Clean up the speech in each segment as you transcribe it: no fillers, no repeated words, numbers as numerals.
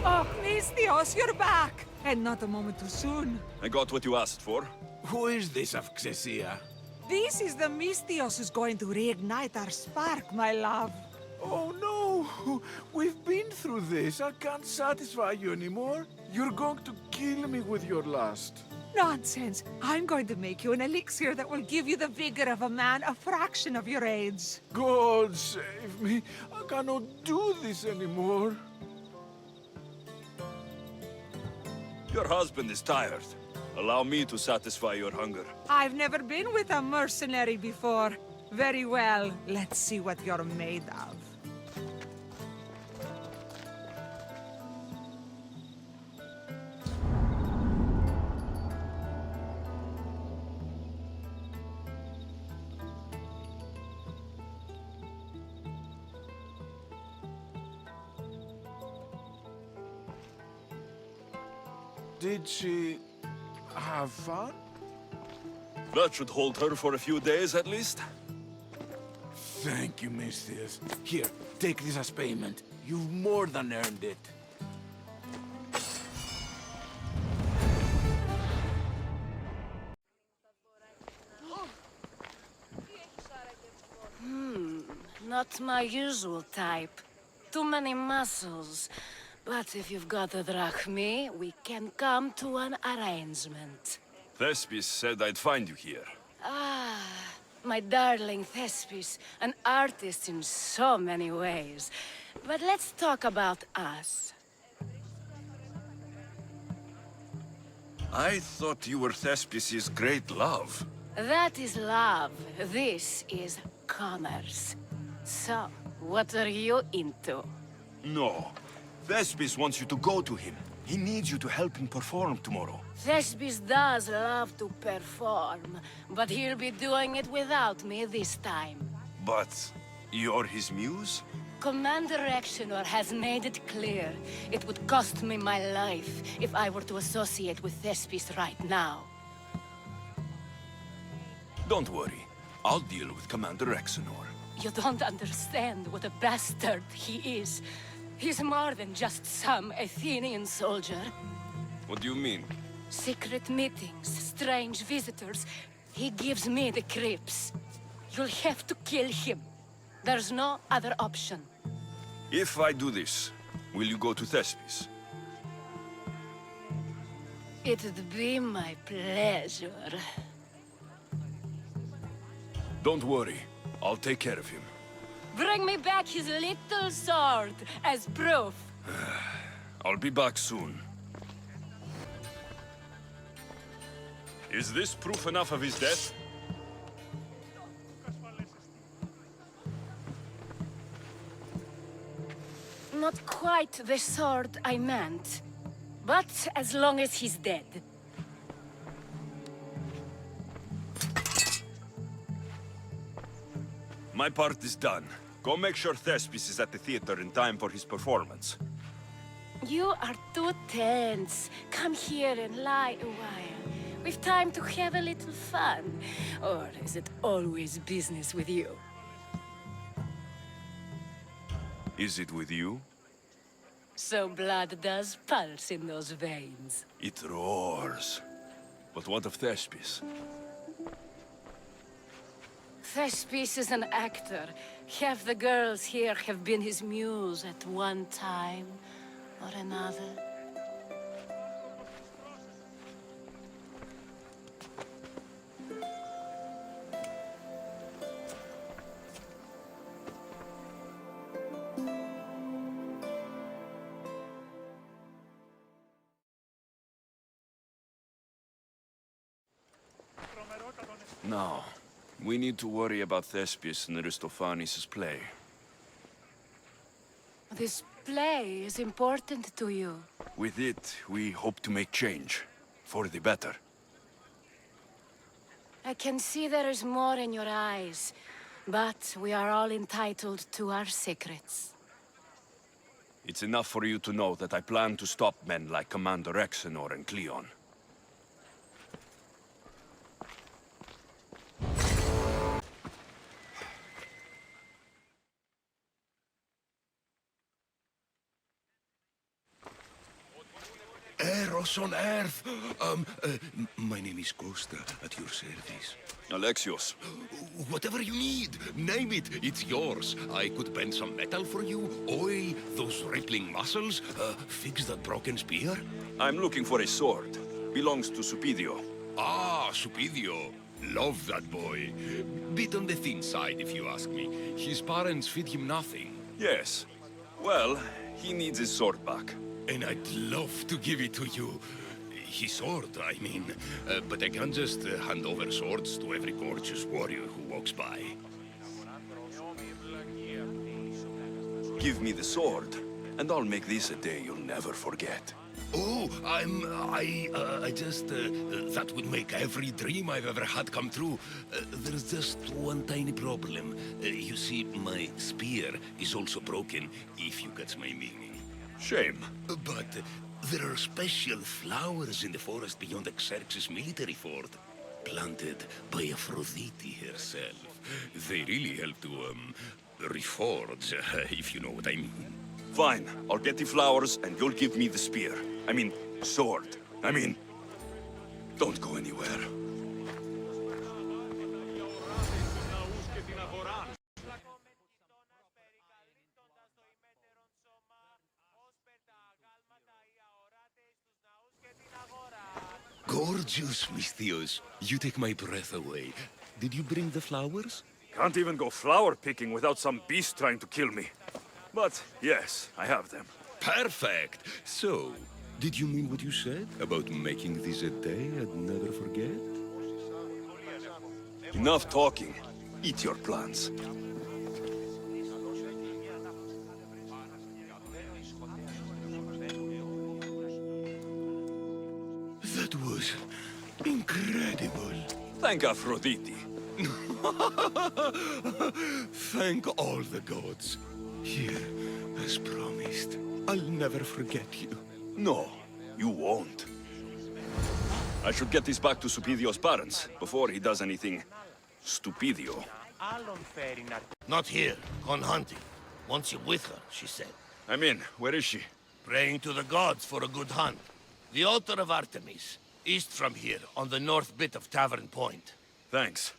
Oh, Alexios, you're back! And not a moment too soon. I got what you asked for. Who is this Alexios? This is the Mystios who's going to reignite our spark, my love. Oh no! We've been through this. I can't satisfy you anymore. You're going to kill me with your lust. Nonsense. I'm going to make you an elixir that will give you the vigor of a man a fraction of your age. God save me. I cannot do this anymore. Your husband is tired. Allow me to satisfy your hunger. I've never been with a mercenary before. Very well. Let's see what you're made of. Did she have fun? That should hold her for a few days at least. Thank you, Mystios. Here, take this as payment. You've more than earned it. Not my usual type. Too many muscles. But if you've got the drachmi, we can come to an arrangement. Thespis said I'd find you here. Ah, my darling Thespis, an artist in so many ways. But let's talk about us. I thought you were Thespis' great love. That is love. This is commerce. So, what are you into? No. Thespis wants you to go to him. He needs you to help him perform tomorrow. Thespis does love to perform, but he'll be doing it without me this time. But you're his muse? Commander Rexenor has made it clear it would cost me my life if I were to associate with Thespis right now. Don't worry. I'll deal with Commander Rexenor. You don't understand what a bastard he is. He's more than just some Athenian soldier. What do you mean? Secret meetings, strange visitors. He gives me the creeps. You'll have to kill him. There's no other option. If I do this, will you go to Thespis? It'd be my pleasure. Don't worry. I'll take care of him. Bring me back his little sword as proof. I'll be back soon. Is this proof enough of his death? Not quite the sword I meant. But as long as he's dead. My part is done. Go make sure Thespis is at the theater in time for his performance. You are too tense. Come here and lie a while. We've time to have a little fun. Or is it always business with you? Is it with you? So blood does pulse in those veins. It roars. But what of Thespis? Thespis is an actor. Half the girls here have been his muse at one time or another. No. We need to worry about Thespis and Aristophanes' play. This play is important to you. With it, we hope to make change. For the better. I can see there is more in your eyes, but we are all entitled to our secrets. It's enough for you to know that I plan to stop men like Commander Rexenor and Cleon. Alexios on Earth! My name is Costa, at your service. Alexios. Whatever you need, name it, it's yours. I could bend some metal for you, oil those rippling muscles, fix that broken spear. I'm looking for a sword. Belongs to Supidio. Ah, Supidio. Love that boy. Bit on the thin side, if you ask me. His parents feed him nothing. Yes. Well, he needs his sword back. And I'd love to give it to you. His sword, I mean. But I can't just hand over swords to every gorgeous warrior who walks by. Give me the sword, and I'll make this a day you'll never forget. Oh, that would make every dream I've ever had come true. There's just one tiny problem. You see, my spear is also broken, if you catch my meaning. Shame. But there are special flowers in the forest beyond Xerxes' military fort, planted by Aphrodite herself. They really help to, reforge, if you know what I mean. Fine, I'll get the flowers, and you'll give me the spear. I mean, sword. Don't go anywhere. Gorgeous, Misthios. You take my breath away. Did you bring the flowers? Can't even go flower picking without some beast trying to kill me. But, yes, I have them. Perfect. So, did you mean what you said about making this a day I'd never forget? Enough talking. Eat your plants. That was incredible. Thank Aphrodite. Thank all the gods. Here, as promised, I'll never forget you. No, you won't. I should get this back to Supidio's parents before he does anything stupidio. Not here. Gone hunting. Wants you with her, she said. I'm in. Where is she? Praying to the gods for a good hunt. The altar of Artemis, east from here, on the north bit of Tavern Point. Thanks.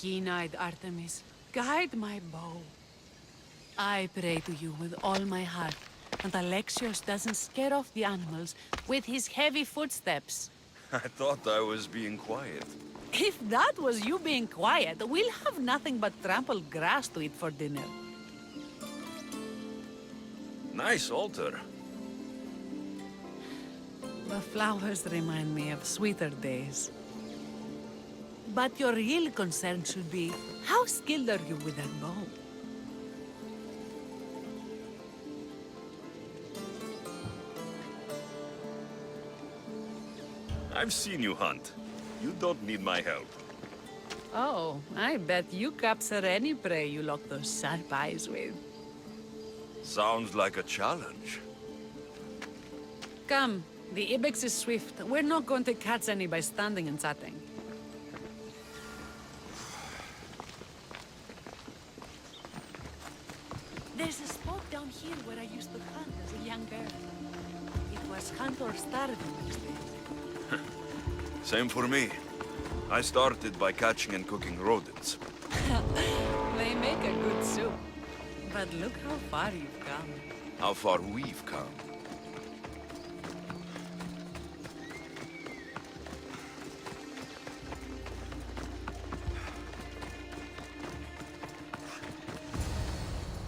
Keen-eyed Artemis, guide my bow. I pray to you with all my heart, and Alexios doesn't scare off the animals with his heavy footsteps. I thought I was being quiet. If that was you being quiet, we'll have nothing but trampled grass to eat for dinner. Nice altar. The flowers remind me of sweeter days. But your real concern should be, how skilled are you with that bow? I've seen you hunt. You don't need my help. Oh, I bet you capture any prey you lock those sharp eyes with. Sounds like a challenge. Come, the ibex is swift. We're not going to catch any by standing and chatting. There's a spot down here where I used to hunt as a young girl. It was hunt or starve in those days. Same for me. I started by catching and cooking rodents. They make a good soup. But look how far you've come. How far we've come.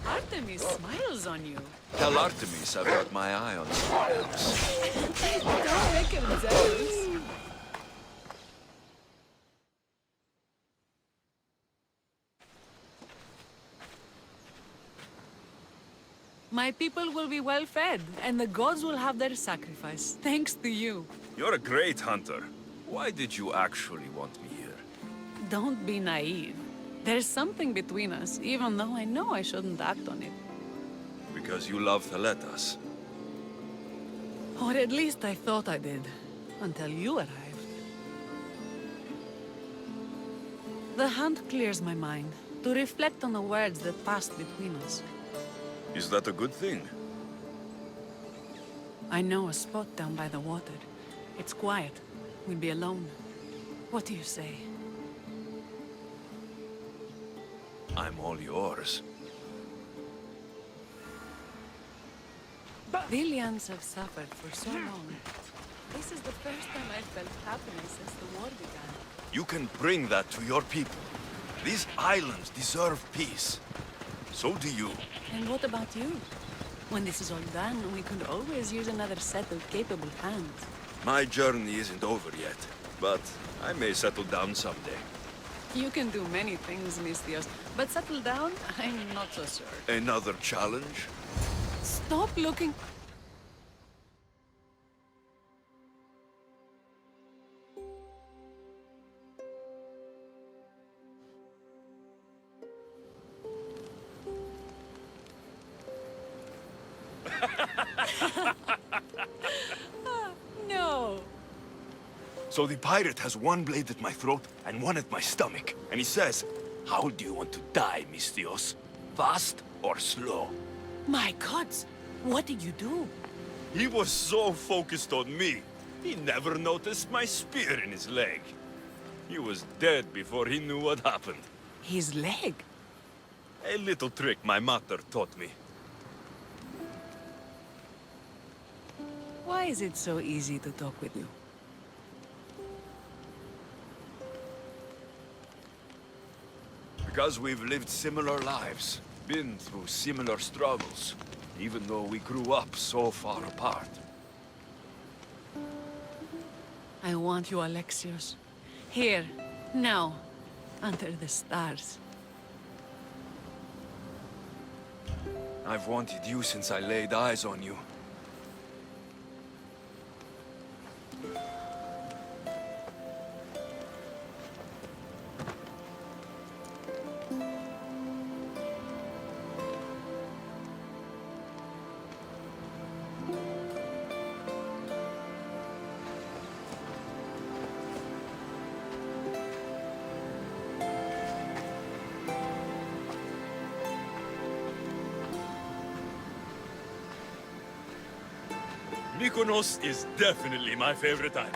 Artemis Artemis smiles on you. Tell Artemis I've got my eye on someone else. Don't make him jealous. My people will be well fed, and the gods will have their sacrifice, thanks to you. You're a great hunter. Why did you actually want me here? Don't be naive. There's something between us, even though I know I shouldn't act on it. Because you love Thaletas. Or at least I thought I did, until you arrived. The hunt clears my mind, to reflect on the words that passed between us. Is that a good thing? I know a spot down by the water. It's quiet. We'll be alone. What do you say? I'm all yours. Villians have suffered for so long. This is the first time I've felt happiness since the war began. You can bring that to your people. These islands deserve peace. So do you. And what about you? When this is all done, we could always use another set of capable hands. My journey isn't over yet, but I may settle down someday. You can do many things, Alexios, but settle down, I'm not so sure. Another challenge? Stop looking... No. So the pirate has one blade at my throat and one at my stomach. And he says, how do you want to die, Mistios? Fast or slow? My gods, what did you do? He was so focused on me, he never noticed my spear in his leg. He was dead before he knew what happened. His leg? A little trick my mother taught me. Why is it so easy to talk with you? Because we've lived similar lives, been through similar struggles, even though we grew up so far apart. I want you, Alexios. Here, now, under the stars. I've wanted you since I laid eyes on you. Mykonos is definitely my favorite island.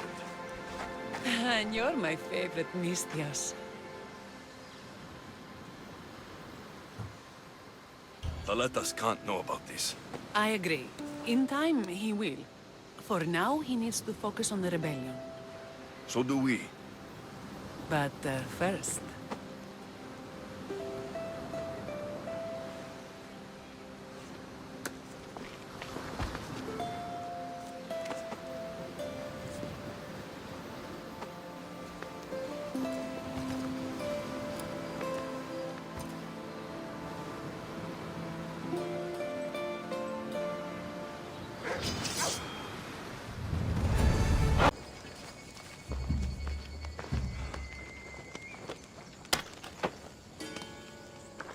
And you're my favorite, Mistios. Thaletas can't know about this. I agree. In time, he will. For now, he needs to focus on the rebellion. So do we. But first...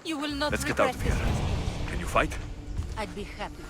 You will not Let's get out regret of here. this. Can you fight? I'd be happy.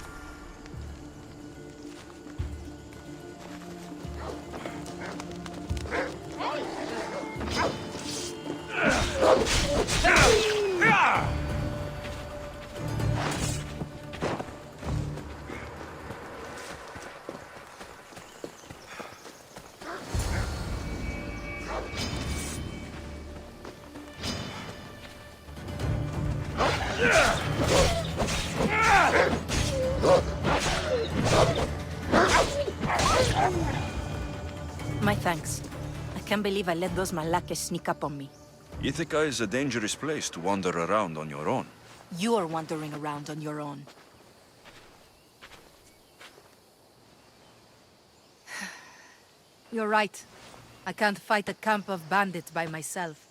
My thanks. I can't believe I let those Malakas sneak up on me. Ithaca is a dangerous place to wander around on your own. You're wandering around on your own. You're right. I can't fight a camp of bandits by myself.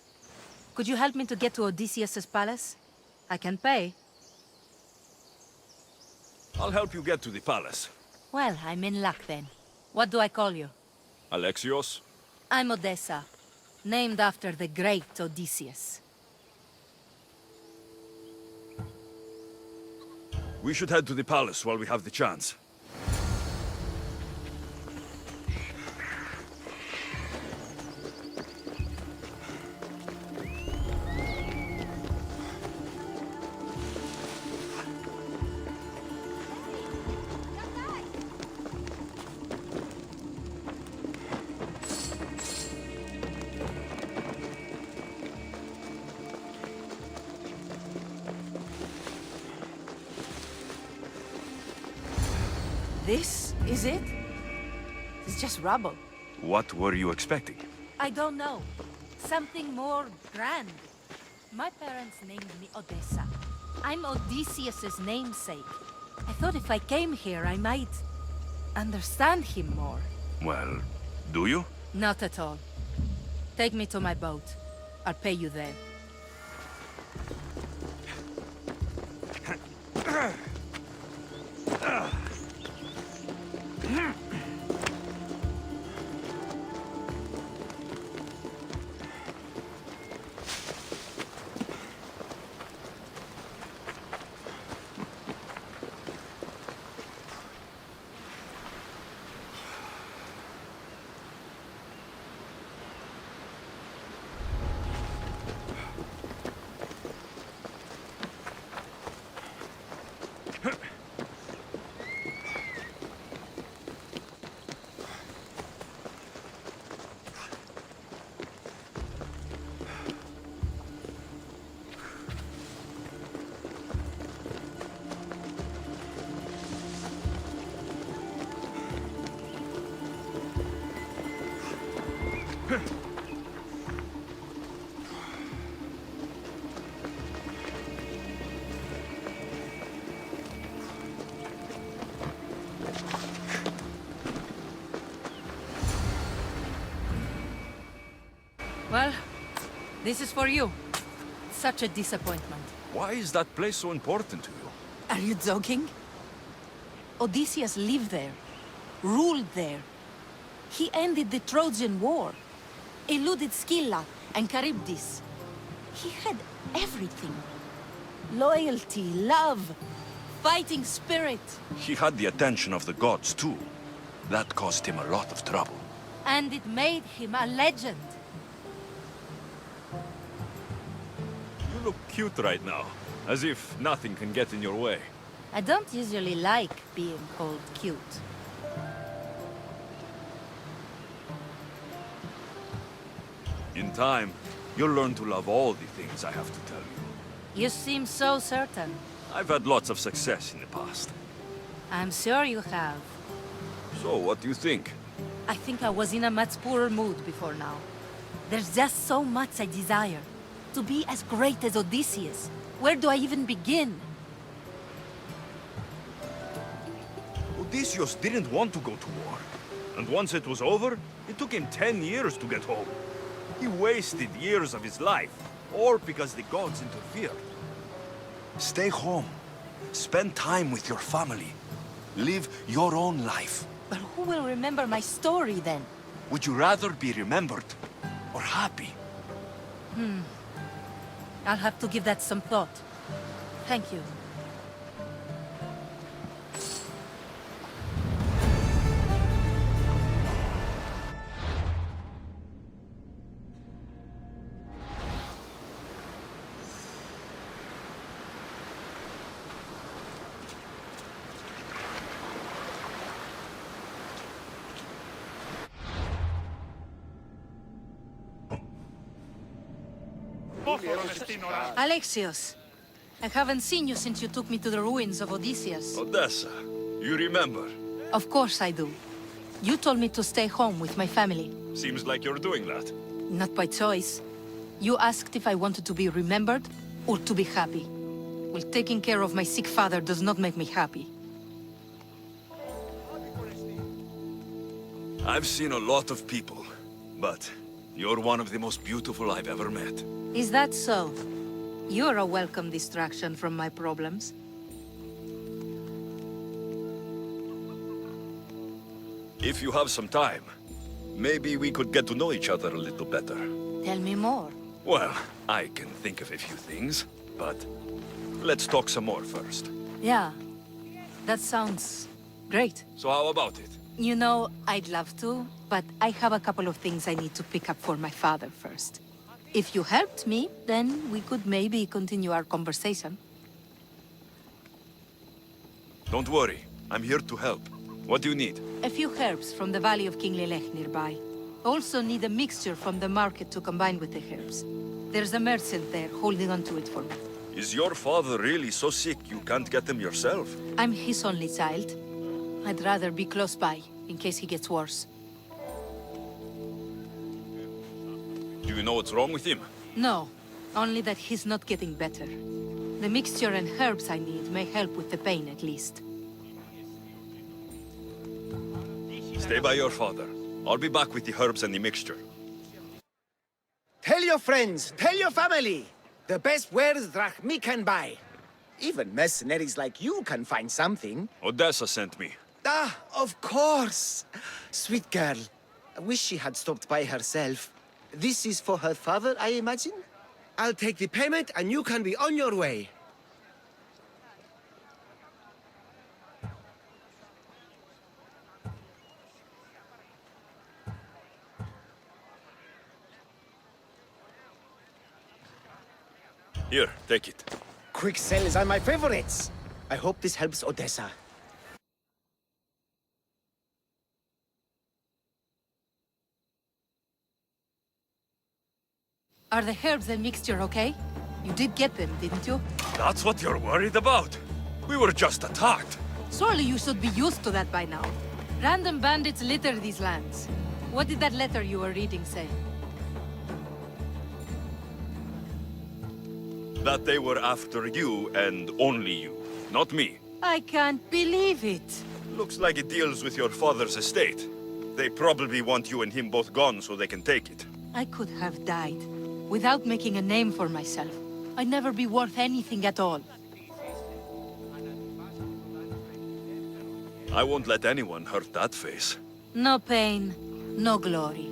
Could you help me to get to Odysseus's palace? I can pay. I'll help you get to the palace. Well, I'm in luck then. What do I call you? Alexios? I'm Odessa, named after the great Odysseus. We should head to the palace while we have the chance. This is it? It's just rubble. What were you expecting? I don't know. Something more grand. My parents named me Odessa. I'm Odysseus's namesake. I thought if I came here, I might understand him more. Well, do you? Not at all. Take me to my boat. I'll pay you there. Well, this is for you. Such a disappointment. Why is that place so important to you? Are you joking? Odysseus lived there, ruled there. He ended the Trojan War, eluded Scylla and Charybdis. He had everything. Loyalty, love, fighting spirit. He had the attention of the gods, too. That caused him a lot of trouble. And it made him a legend. You look cute right now, as if nothing can get in your way. I don't usually like being called cute. In time, you'll learn to love all the things I have to tell you. You seem so certain. I've had lots of success in the past. I'm sure you have. So, what do you think? I think I was in a much poorer mood before now. There's just so much I desire. To be as great as Odysseus. Where do I even begin? Odysseus didn't want to go to war. And once it was over, it took him 10 years to get home. He wasted years of his life, all because the gods interfered. Stay home. Spend time with your family. Live your own life. But who will remember my story then? Would you rather be remembered or happy? I'll have to give that some thought. Thank you. Alexios, I haven't seen you since you took me to the ruins of Odysseus. Odessa, you remember? Of course I do. You told me to stay home with my family. Seems like you're doing that. Not by choice. You asked if I wanted to be remembered or to be happy. Well, taking care of my sick father does not make me happy. I've seen a lot of people, but you're one of the most beautiful I've ever met. Is that so? You're a welcome distraction from my problems. If you have some time, maybe we could get to know each other a little better. Tell me more. Well, I can think of a few things, but let's talk some more first. Yeah, that sounds great. So how about it? You know, I'd love to, but I have a couple of things I need to pick up for my father first. If you helped me, then we could maybe continue our conversation. Don't worry, I'm here to help. What do you need? A few herbs from the Valley of King Lelech nearby. Also need a mixture from the market to combine with the herbs. There's a merchant there holding on to it for me. Is your father really so sick you can't get him yourself? I'm his only child. I'd rather be close by, in case he gets worse. Do you know what's wrong with him? No, only that he's not getting better. The mixture and herbs I need may help with the pain at least. Stay by your father. I'll be back with the herbs and the mixture. Tell your friends, tell your family. The best wares Drachmi can buy. Even mercenaries like you can find something. Odessa sent me. Ah, of course. Sweet girl. I wish she had stopped by herself. This is for her father, I imagine? I'll take the payment and you can be on your way. Here, take it. Quick sales are my favorites. I hope this helps Odessa. Are the herbs and mixture okay? You did get them, didn't you? That's what you're worried about? We were just attacked. Surely you should be used to that by now. Random bandits litter these lands. What did that letter you were reading say? That they were after you and only you, not me. I can't believe it. Looks like it deals with your father's estate. They probably want you and him both gone so they can take it. I could have died without making a name for myself. I'd never be worth anything at all. I won't let anyone hurt that face. No pain, no glory.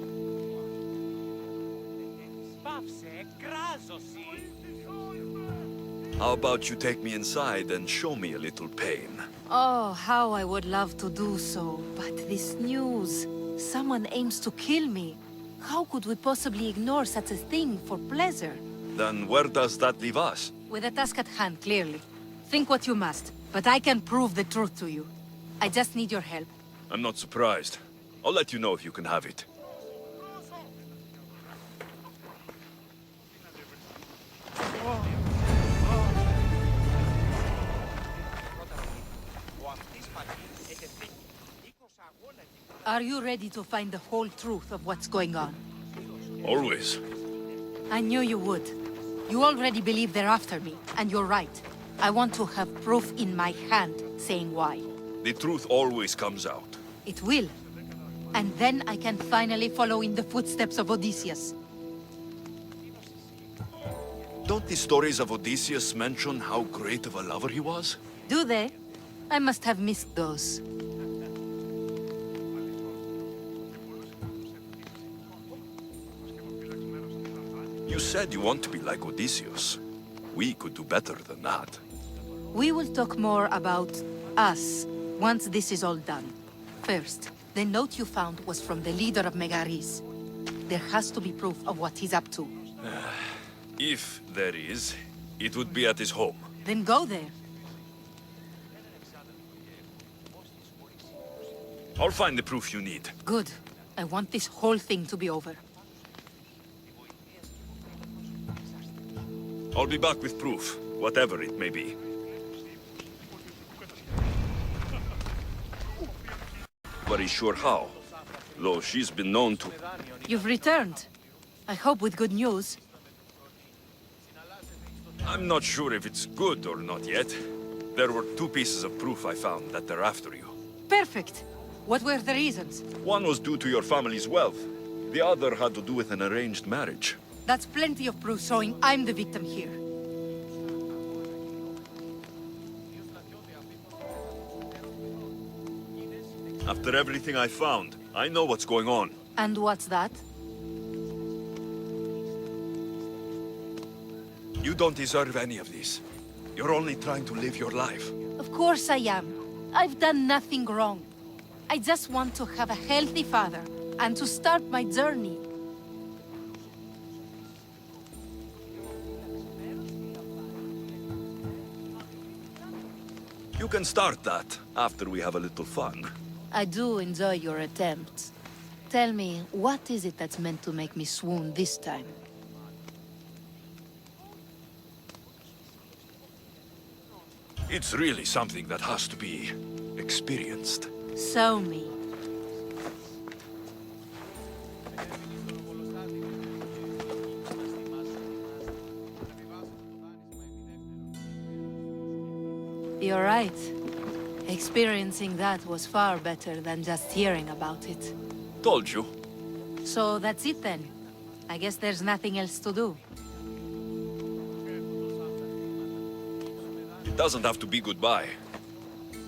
How about you take me inside and show me a little pain? Oh, how I would love to do so. But this news... Someone aims to kill me. How could we possibly ignore such a thing for pleasure? Then where does that leave us? With a task at hand, clearly. Think what you must, but I can prove the truth to you. I just need your help. I'm not surprised. I'll let you know if you can have it. Are you ready to find the whole truth of what's going on? Always. I knew you would. You already believe they're after me, and you're right. I want to have proof in my hand saying why. The truth always comes out. It will. And then I can finally follow in the footsteps of Odysseus. Don't the stories of Odysseus mention how great of a lover he was? Do they? I must have missed those. You said you want to be like Odysseus. We could do better than that. We will talk more about us once this is all done. First, the note you found was from the leader of Megaris. There has to be proof of what he's up to. If there is, it would be at his home. Then go there. I'll find the proof you need. Good. I want this whole thing to be over. I'll be back with proof, whatever it may be. Very sure how, though she's been known to... You've returned. I hope with good news. I'm not sure if it's good or not yet. There were 2 pieces of proof I found that they're after you. Perfect. What were the reasons? One was due to your family's wealth. The other had to do with an arranged marriage. That's plenty of proof showing I'm the victim here. After everything I found, I know what's going on. And what's that? You don't deserve any of this. You're only trying to live your life. Of course I am. I've done nothing wrong. I just want to have a healthy father, and to start my journey. You can start that after we have a little fun. I do enjoy your attempts. Tell me, what is it that's meant to make me swoon this time? It's really something that has to be experienced. Show me. You're right. Experiencing that was far better than just hearing about it. Told you. So that's it then. I guess there's nothing else to do. It doesn't have to be goodbye.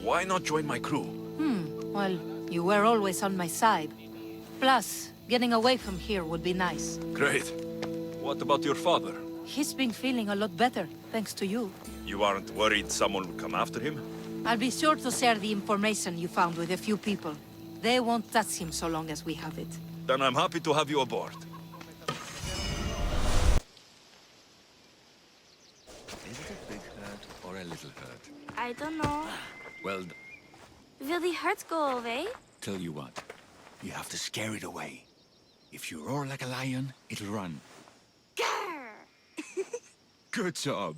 Why not join my crew? Well, you were always on my side. Plus, getting away from here would be nice. Great. What about your father? He's been feeling a lot better, thanks to you. You aren't worried someone will come after him? I'll be sure to share the information you found with a few people. They won't touch him so long as we have it. Then I'm happy to have you aboard. Is it a big herd or a little herd? I don't know. Well, Will the hurt go away? tell you what. You have to scare it away. If you roar like a lion, it'll run. Grr! Good job.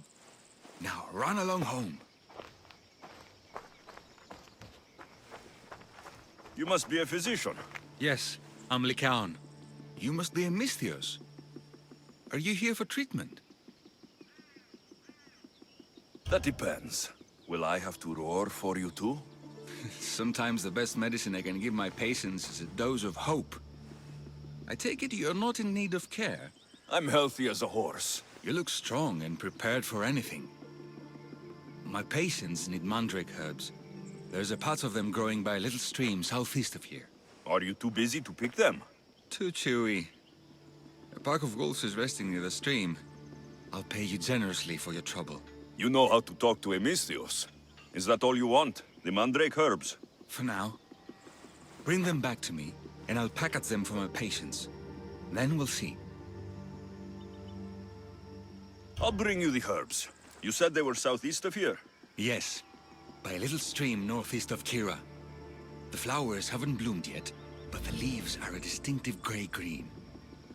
Now run along home. You must be a physician. Yes, I'm Lycaon. You must be Alexios. Are you here for treatment? That depends. Will I have to roar for you too? Sometimes the best medicine I can give my patients is a dose of hope. I take it you're not in need of care. I'm healthy as a horse. You look strong and prepared for anything. My patients need mandrake herbs. There's a patch of them growing by a little stream southeast of here. Are you too busy to pick them? Too chewy. A pack of wolves is resting near the stream. I'll pay you generously for your trouble. You know how to talk to Alexios. Is that all you want? The mandrake herbs? For now. Bring them back to me, and I'll packet them for my patients. Then we'll see. I'll bring you the herbs. You said they were southeast of here? Yes, by a little stream northeast of Kira. The flowers haven't bloomed yet, but the leaves are a distinctive gray-green.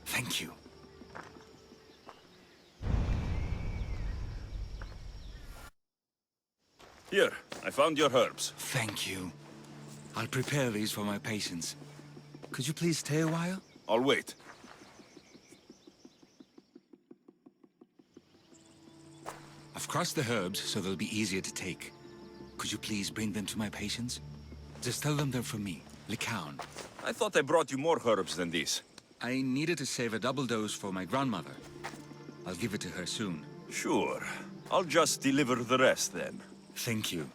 Thank you. Here, I found your herbs. Thank you. I'll prepare these for my patients. Could you please stay a while? I'll wait. I've crushed the herbs so they'll be easier to take. Could you please bring them to my patients? Just tell them they're from me, Lycaon. I thought I brought you more herbs than these. I needed to save a double dose for my grandmother. I'll give it to her soon. Sure. I'll just deliver the rest then. Thank you.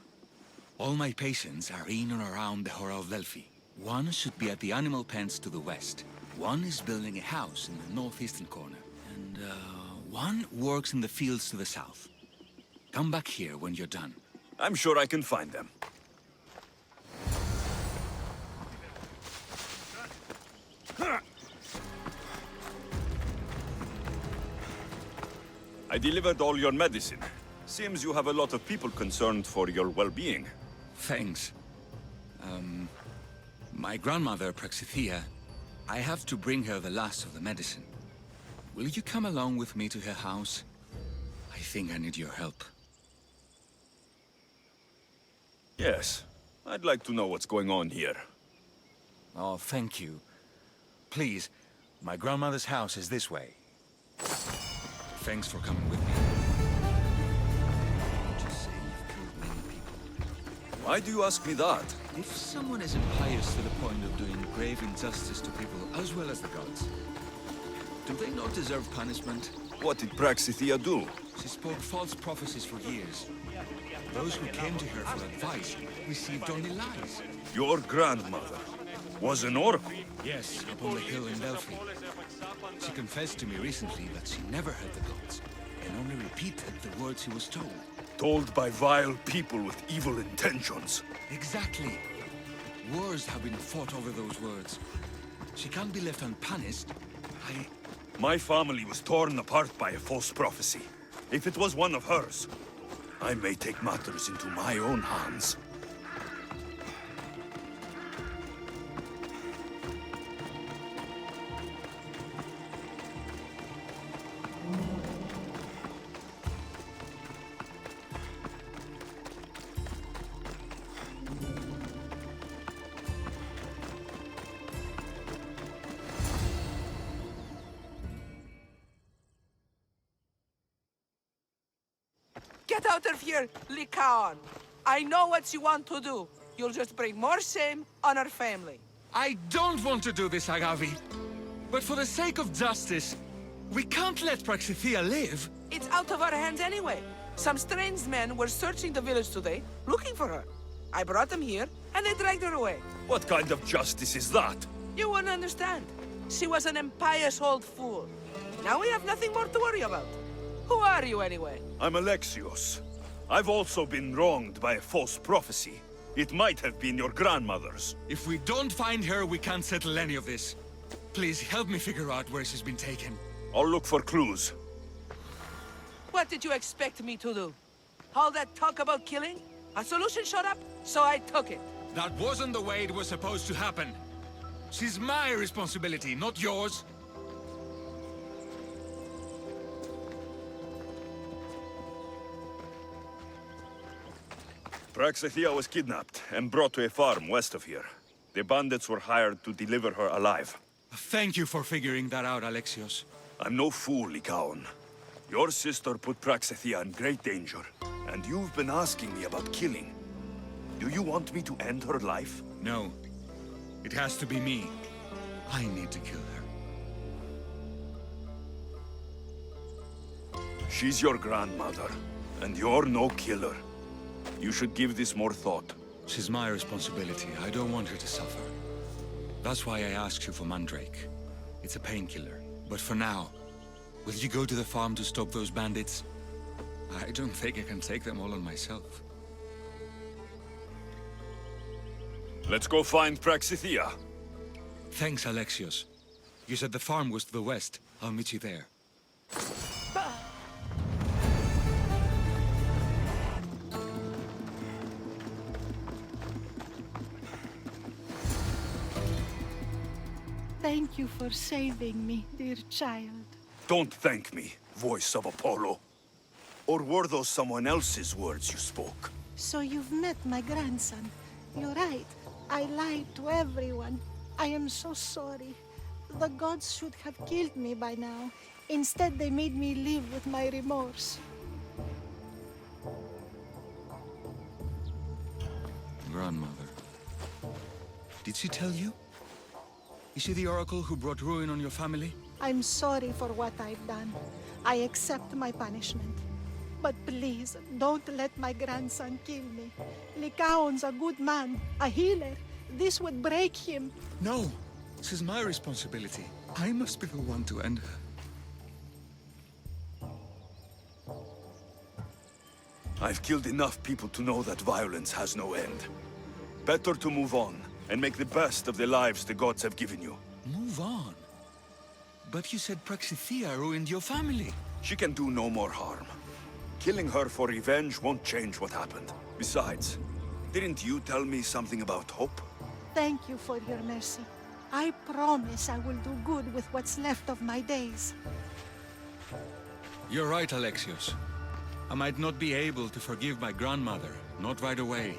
All my patients are in and around the Hora of Delphi. One should be at the animal pens to the west. One is building a house in the northeastern corner. And, one works in the fields to the south. Come back here when you're done. I'm sure I can find them. I delivered all your medicine. Seems you have a lot of people concerned for your well-being. Thanks. My grandmother, Praxithea, I have to bring her the last of the medicine. Will you come along with me to her house? I think I need your help. Yes. I'd like to know what's going on here. Oh, thank you. Please, my grandmother's house is this way. Thanks for coming with me. Why do you ask me that? If someone is impious to the point of doing grave injustice to people as well as the gods, do they not deserve punishment? What did Praxithea do? She spoke false prophecies for years. Those who came to her for advice received only lies. Your grandmother was an oracle. Yes, up on the hill in Delphi. She confessed to me recently that she never heard the gods, and only repeated the words she was told. Told by vile people with evil intentions. Exactly. Wars have been fought over those words. She can't be left unpunished. My family was torn apart by a false prophecy. If it was one of hers, I may take matters into my own hands. Get out of here, Lycaon! I know what you want to do. You'll just bring more shame on our family. I don't want to do this, Agavi. But for the sake of justice, we can't let Praxithea live. It's out of our hands anyway. Some strange men were searching the village today, looking for her. I brought them here, and they dragged her away. What kind of justice is that? You won't understand. She was an impious old fool. Now we have nothing more to worry about. Who are you, anyway? I'm Alexios. I've also been wronged by a false prophecy. It might have been your grandmother's. If we don't find her, we can't settle any of this. Please help me figure out where she's been taken. I'll look for clues. What did you expect me to do? All that talk about killing? A solution showed up, so I took it. That wasn't the way it was supposed to happen. She's my responsibility, not yours. Praxithea was kidnapped and brought to a farm west of here. The bandits were hired to deliver her alive. Thank you for figuring that out, Alexios. I'm no fool, Lycaon. Your sister put Praxithea in great danger, and you've been asking me about killing. Do you want me to end her life? No. It has to be me. I need to kill her. She's your grandmother, and you're no killer. You should give this more thought. She's my responsibility. I don't want her to suffer. That's why I asked you for Mandrake. It's a painkiller. But for now, will you go to the farm to stop those bandits? I don't think I can take them all on myself. Let's go find Praxithea. Thanks, Alexios. You said the farm was to the west. I'll meet you there. Thank you for saving me, dear child. Don't thank me, voice of Apollo. Or were those someone else's words you spoke? So you've met my grandson. You're right. I lied to everyone. I am so sorry. The gods should have killed me by now. Instead, they made me live with my remorse. Grandmother. Did she tell you? Is she the oracle who brought ruin on your family? I'm sorry for what I've done. I accept my punishment. But please, don't let my grandson kill me. Lycaon's a good man, a healer. This would break him. No, this is my responsibility. I must be the one to end her. I've killed enough people to know that violence has no end. Better to move on, and make the best of the lives the gods have given you. Move on? But you said Praxithea ruined your family. She can do no more harm. Killing her for revenge won't change what happened. Besides, didn't you tell me something about hope? Thank you for your mercy. I promise I will do good with what's left of my days. You're right, Alexios. I might not be able to forgive my grandmother, not right away.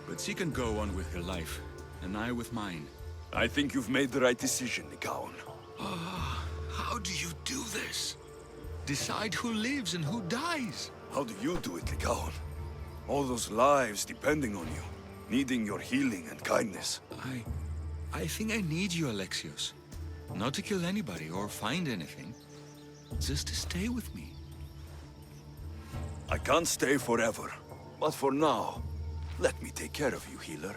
But she can go on with her life, and I with mine. I think you've made the right decision, Lycaon. How do you do this? Decide who lives and who dies? How do you do it, Lycaon? All those lives depending on you, needing your healing and kindness. I think I need you, Alexios. Not to kill anybody or find anything. Just to stay with me. I can't stay forever, but for now, let me take care of you, healer.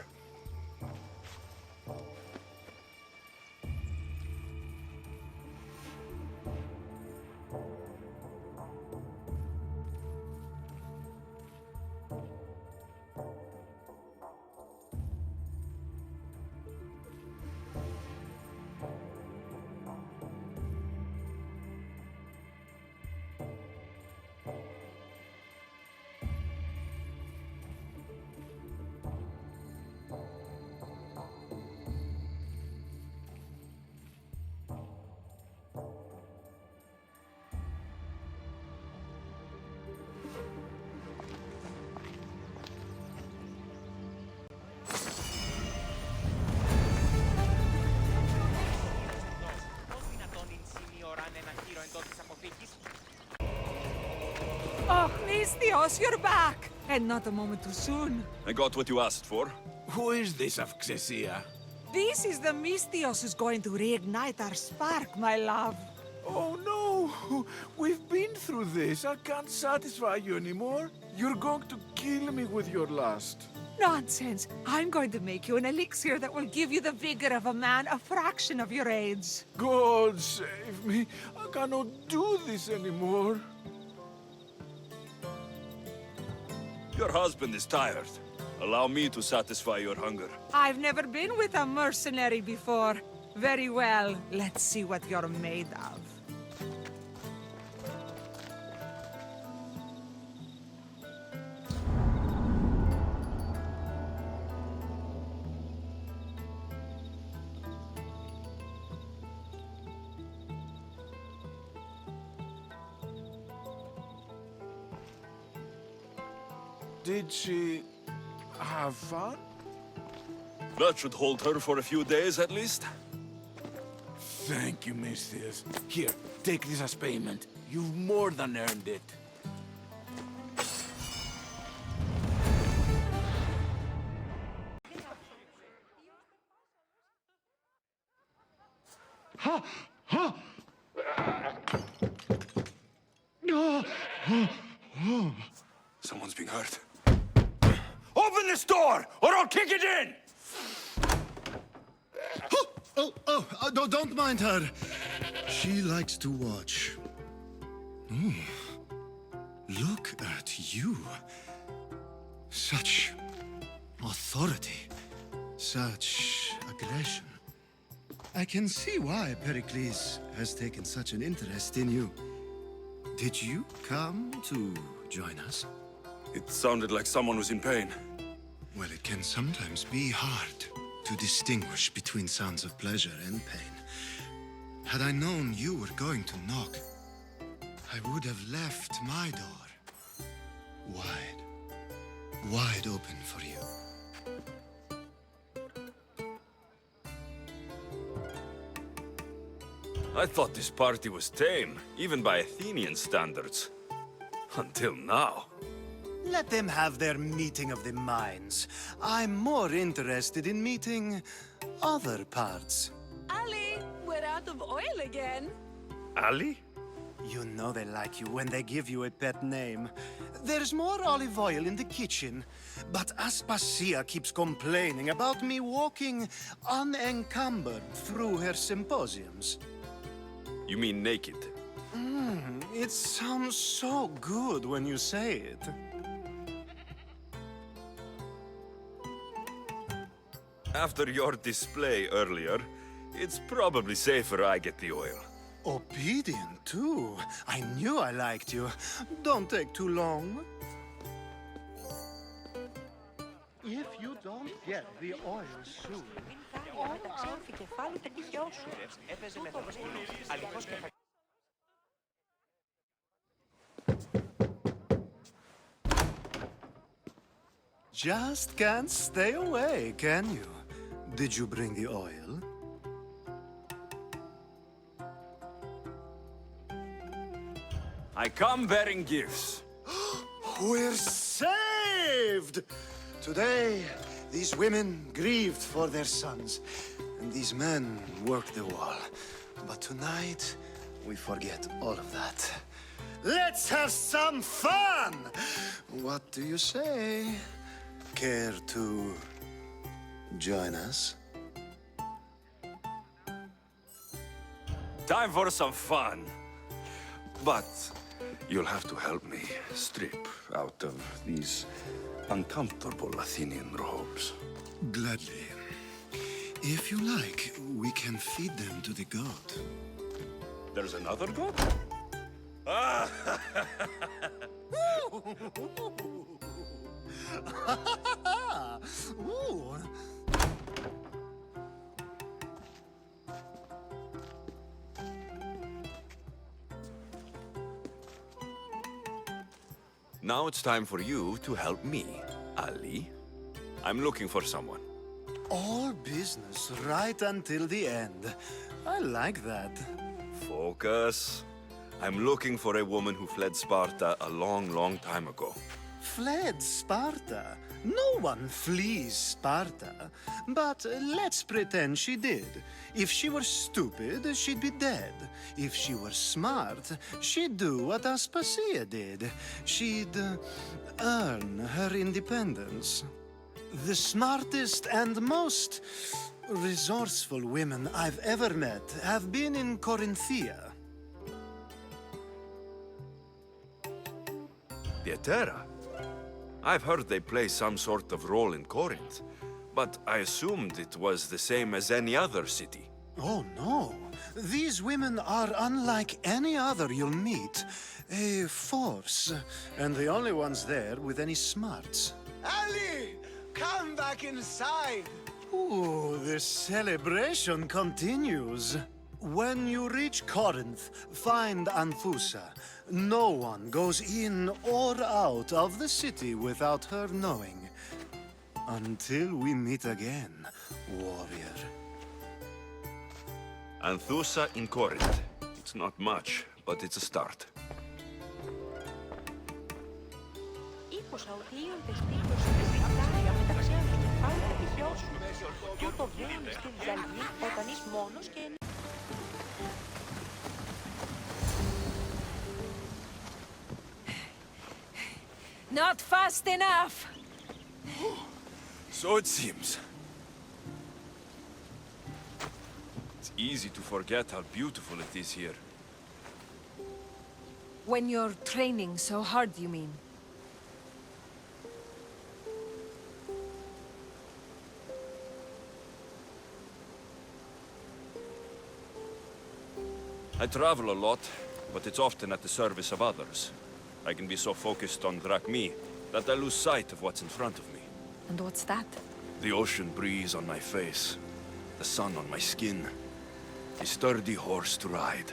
Oh, Alexios, you're back! And not a moment too soon. I got what you asked for. Who is this Avxesia? This is the Alexios who's going to reignite our spark, my love. Oh no! We've been through this. I can't satisfy you anymore. You're going to kill me with your lust. Nonsense. I'm going to make you an elixir that will give you the vigor of a man a fraction of your age. God save me. I cannot do this anymore. Your husband is tired. Allow me to satisfy your hunger. I've never been with a mercenary before. Very well. Let's see what you're made of. Did she have fun? That should hold her for a few days at least. Thank you, Misthias. Here, take this as payment. You've more than earned it. Ha! Ha! Someone's being hurt. Open this door, or I'll kick it in! Don't mind her. She likes to watch. Oh, look at you. Such authority. Such aggression. I can see why Pericles has taken such an interest in you. Did you come to join us? It sounded like someone was in pain. Well, it can sometimes be hard to distinguish between sounds of pleasure and pain. Had I known you were going to knock, I would have left my door wide open for you. I thought this party was tame, even by Athenian standards. Until now. Let them have their meeting of the minds. I'm more interested in meeting other parts. Ali, we're out of oil again. Ali? You know they like you when they give you a pet name. There's more olive oil in the kitchen, but Aspasia keeps complaining about me walking unencumbered through her symposiums. You mean naked? It sounds so good when you say it. After your display earlier, it's probably safer I get the oil. Obedient, too. I knew I liked you. Don't take too long. If you don't get the oil soon... Just can't stay away, can you? Did you bring the oil? I come bearing gifts. We're saved! lived. Today, these women grieved for their sons, and these men worked the wall. But tonight, we forget all of that. Let's have some fun! What do you say? Care to join us? Time for some fun. But you'll have to help me strip out of these uncomfortable Athenian robes. Gladly. If you like, we can feed them to the god. There's another god? Ooh. Now it's time for you to help me, Ali. I'm looking for someone. All business right until the end. I like that. Focus. I'm looking for a woman who fled Sparta a long, long time ago. Fled Sparta? No one flees Sparta. But let's pretend she did. If she were stupid, she'd be dead. If she were smart, she'd do what Aspasia did. She'd earn her independence. The smartest and most resourceful women I've ever met have been in Corinthia. Pietera? I've heard they play some sort of role in Corinth, but I assumed it was the same as any other city. Oh, no. These women are unlike any other you'll meet. A force, and the only ones there with any smarts. Ali! Come back inside! Ooh, the celebration continues. When you reach Corinth, find Anthusa. No one goes in or out of the city without her knowing. Until we meet again, warrior. Anthusa in Corinth. It's not much, but it's a start. Άκουσα ότι ίονται στήλος στην μεταξύ άλλων και πάλι επιχειώσουν. Τούτο βγαίνει στην Ζαλγή όταν είσαι μόνος και... Not fast enough! So it seems. It's easy to forget how beautiful it is here. When you're training so hard, you mean? I travel a lot, but it's often at the service of others. I can be so focused on Drachmi that I lose sight of what's in front of me. And what's that? The ocean breeze on my face, the sun on my skin, a sturdy horse to ride.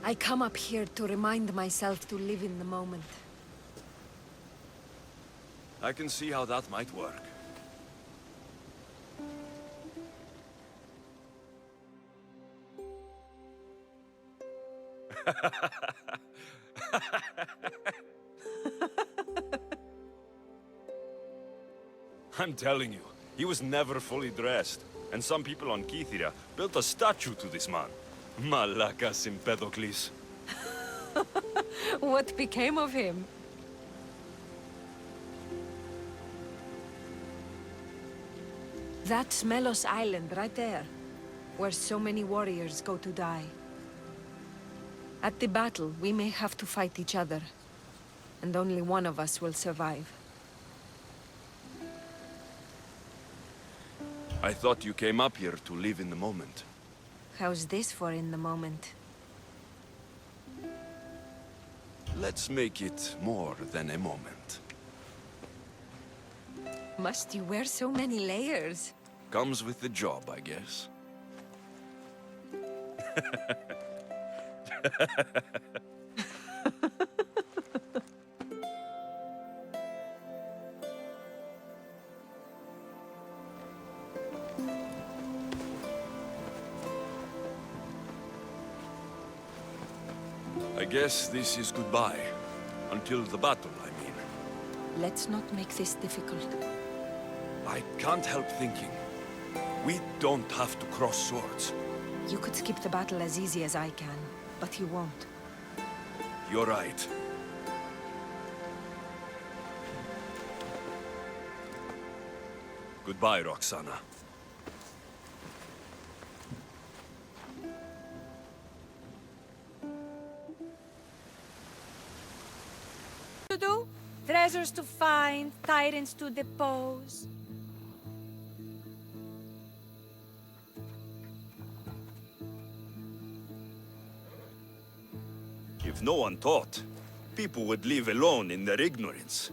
I come up here to remind myself to live in the moment. I can see how that might work. I'm telling you, he was never fully dressed. And some people on Kythera built a statue to this man. Malakas Empedocles. What became of him? That's Melos Island, right there, where so many warriors go to die. At the battle, we may have to fight each other, and only one of us will survive. I thought you came up here to live in the moment. How's this for in the moment? Let's make it more than a moment. Must you wear so many layers? Comes with the job, I guess. I guess this is goodbye. Until the battle, I mean. Let's not make this difficult. I can't help thinking. We don't have to cross swords. You could skip the battle as easy as I can, but you won't. You're right. Goodbye, Roxana. To do? Treasures to find, tyrants to depose. If no one taught, people would live alone in their ignorance.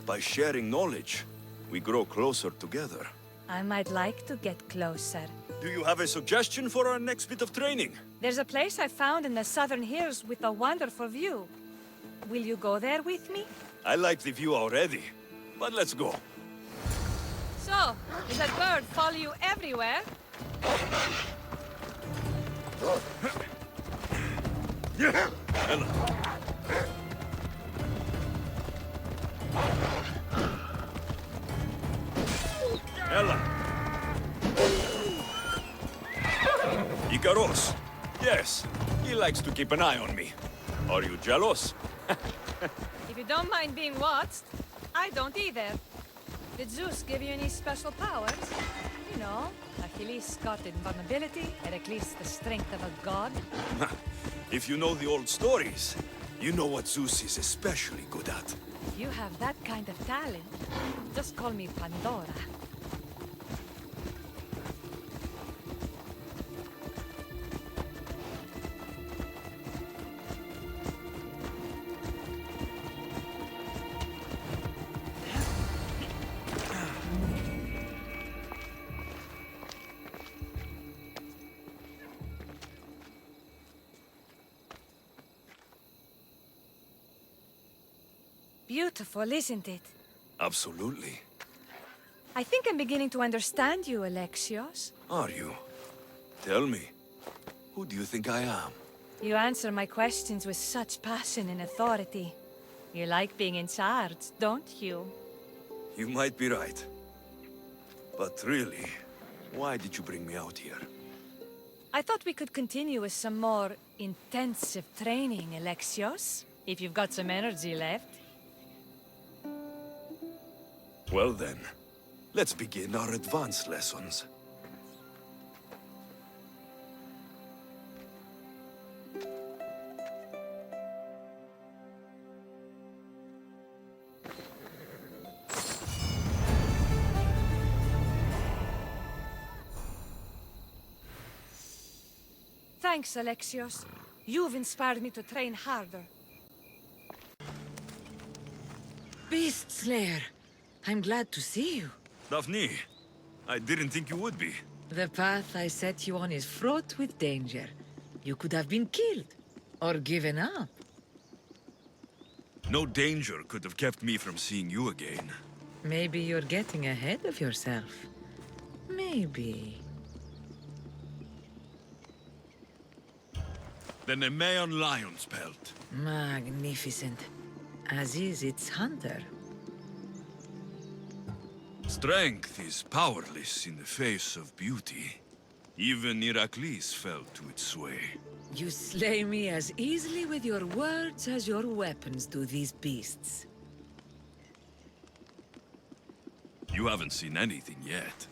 By sharing knowledge, we grow closer together. I might like to get closer. Do you have a suggestion for our next bit of training? There's a place I found in the southern hills with a wonderful view. Will you go there with me? I like the view already, but let's go. So, does that bird follow you everywhere? Ella. Ella. Ikaros. Yes, he likes to keep an eye on me. Are you jealous? If you don't mind being watched, I don't either. Did Zeus give you any special powers? You know, Achilles got invulnerability, Heracles the strength of a god. If you know the old stories, you know what Zeus is especially good at. If you have that kind of talent, just call me Pandora. Beautiful, isn't it? Absolutely. I think I'm beginning to understand you, Alexios. Are you? Tell me, who do you think I am? You answer my questions with such passion and authority. You like being in charge, don't you? You might be right. But really, why did you bring me out here? I thought we could continue with some more intensive training, Alexios, if you've got some energy left. Well then, let's begin our advanced lessons. Thanks, Alexios. You've inspired me to train harder. Beast Slayer, I'm glad to see you. Daphne, I didn't think you would be. The path I set you on is fraught with danger. You could have been killed, or given up. No danger could have kept me from seeing you again. Maybe you're getting ahead of yourself. Maybe. The Nemean lion's pelt. Magnificent. As is its hunter. Strength is powerless in the face of beauty. Even Heracles fell to its sway. You slay me as easily with your words as your weapons do these beasts. You haven't seen anything yet.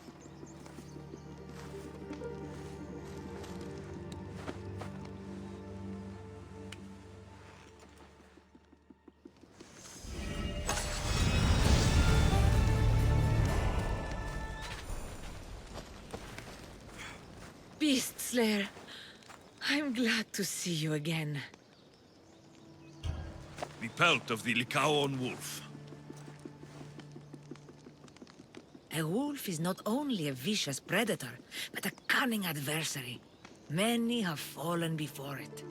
Beast Slayer, I'm glad to see you again. The pelt of the Lycaon wolf. A wolf is not only a vicious predator, but a cunning adversary. Many have fallen before it.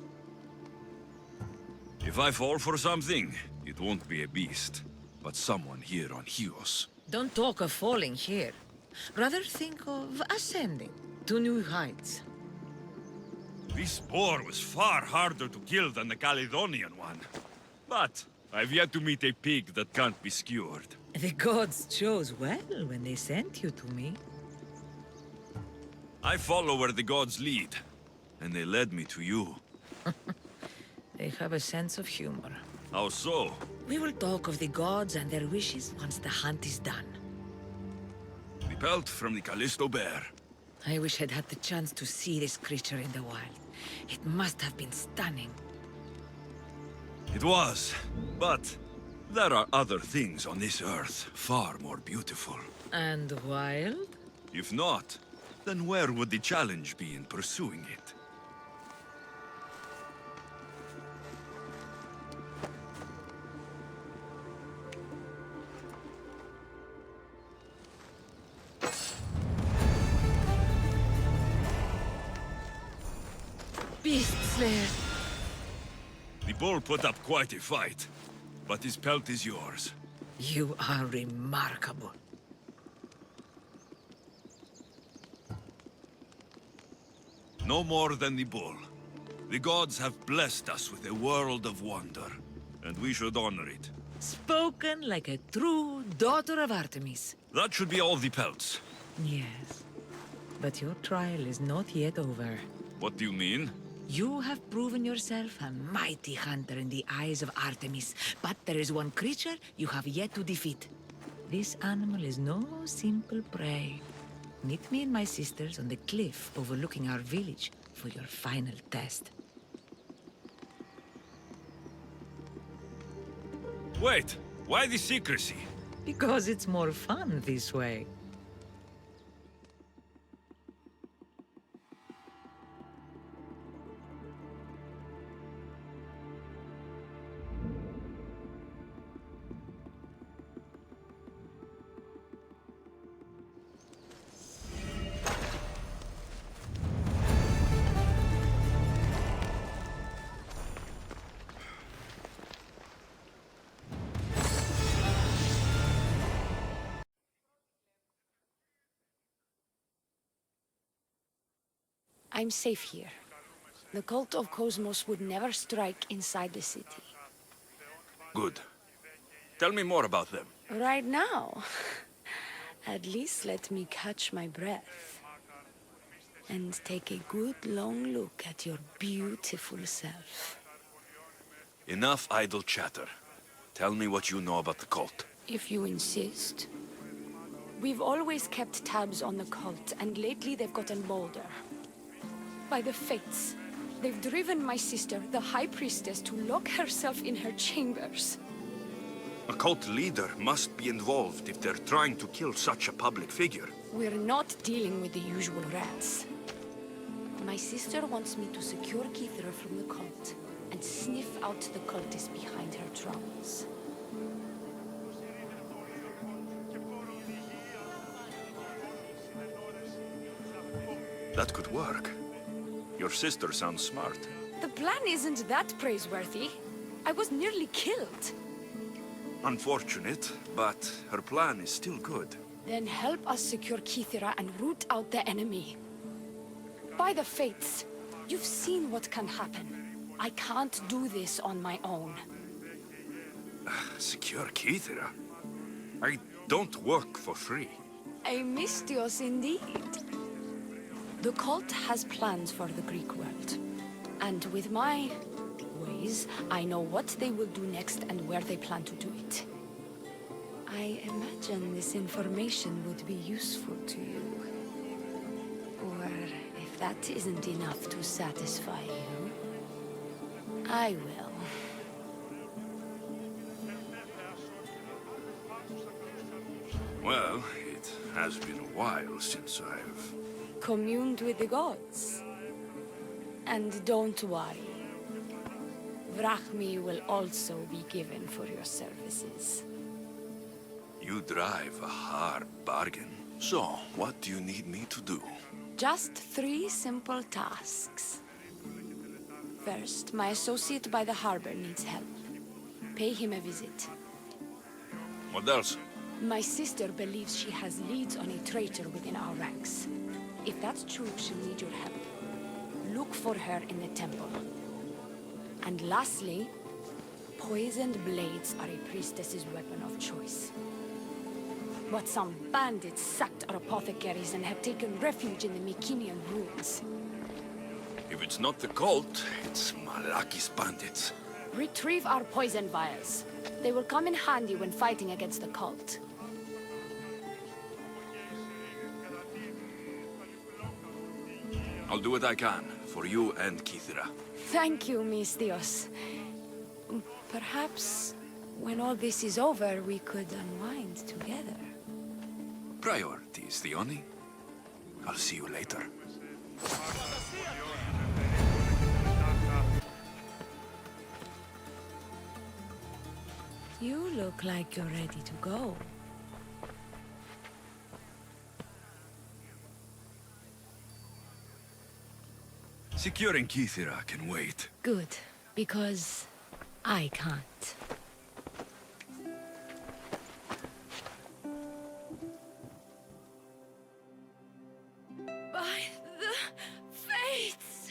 If I fall for something, it won't be a beast, but someone here on Chios. Don't talk of falling here. Rather think of ascending to new heights. This boar was far harder to kill than the Caledonian one. But I've yet to meet a pig that can't be skewered. The gods chose well when they sent you to me. I follow where the gods lead, and they led me to you. They have a sense of humor. How so? We will talk of the gods and their wishes once the hunt is done. The pelt from the Callisto bear. I wish I'd had the chance to see this creature in the wild. It must have been stunning. It was, but there are other things on this earth far more beautiful. And wild? If not, then where would the challenge be in pursuing it? Beast Slayer! The bull put up quite a fight, but his pelt is yours. You are remarkable. No more than the bull. The gods have blessed us with a world of wonder, and we should honor it. Spoken like a true daughter of Artemis. That should be all the pelts. Yes. But your trial is not yet over. What do you mean? You have proven yourself a mighty hunter in the eyes of Artemis, but there is one creature you have yet to defeat. This animal is no simple prey. Meet me and my sisters on the cliff overlooking our village for your final test. Wait, why the secrecy? Because it's more fun this way. I'm safe here. The cult of Cosmos would never strike inside the city. Good. Tell me more about them. Right now? At least let me catch my breath. And take a good long look at your beautiful self. Enough idle chatter. Tell me what you know about the cult. If you insist. We've always kept tabs on the cult, and lately they've gotten bolder. By the fates, they've driven my sister, the High Priestess, to lock herself in her chambers. A cult leader must be involved if they're trying to kill such a public figure. We're not dealing with the usual rats. My sister wants me to secure Kithra from the cult, and sniff out the cultists behind her troubles. That could work. Your sister sounds smart. The plan isn't that praiseworthy. I was nearly killed. Unfortunate, but her plan is still good. Then help us secure Kithra and root out the enemy. By the fates, you've seen what can happen. I can't do this on my own. Secure Kithra? I don't work for free. A mystios indeed. The cult has plans for the Greek world. And with my ways, I know what they will do next and where they plan to do it. I imagine this information would be useful to you. Or if that isn't enough to satisfy you, I will. Well, it has been a while since I've... communed with the gods. And don't worry. Vrachmi will also be given for your services. You drive a hard bargain. So, what do you need me to do? Just 3 simple tasks. First, my associate by the harbor needs help. Pay him a visit. What else? My sister believes she has leads on a traitor within our ranks. If that's true, she'll need your help. Look for her in the temple. And lastly, Poisoned blades are a priestess's weapon of choice. But some bandits sacked our apothecaries and have taken refuge in the Mycenaean ruins. If it's not the cult, it's Malaki's bandits. Retrieve our poison vials. They will come in handy when fighting against the cult. I'll do what I can, for you and Kithira. Thank you, Mistios. Perhaps, when all this is over, we could unwind together. Priorities, Theoni. I'll see you later. You look like you're ready to go. Securing Kithira can wait. Good, because I can't. By the fates!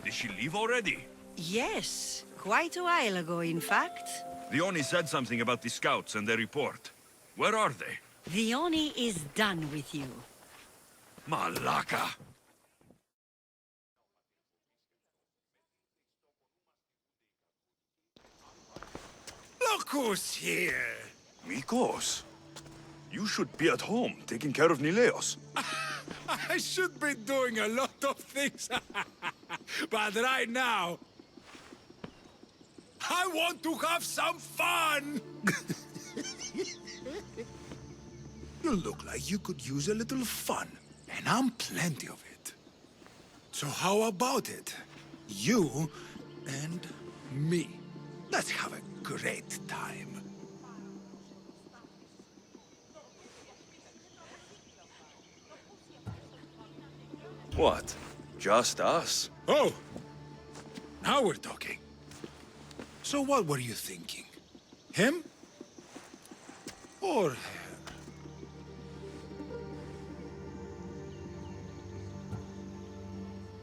Did she leave already? Yes, quite a while ago, in fact. The Oni said something about the scouts and their report. Where are they? The Oni is done with you. Malaka! Look who's here! Mikos, you should be at home, taking care of Nileos. I should be doing a lot of things. But right now, I want to have some fun! You look like you could use a little fun, and I'm plenty of it. So how about it? You and me. Let's have a great time. What? Just us? Oh! Now we're talking. So what were you thinking? Him? Or her?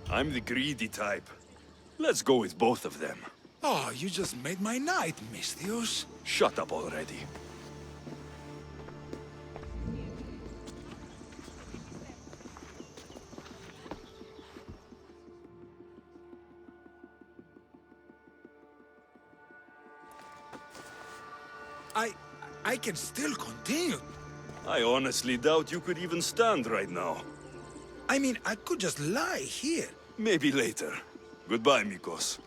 I'm the greedy type. Let's go with both of them. Oh, you just made my night, Mistios. Shut up already. I can still continue. I honestly doubt you could even stand right now. I mean, I could just lie here. Maybe later. Goodbye, Mikos.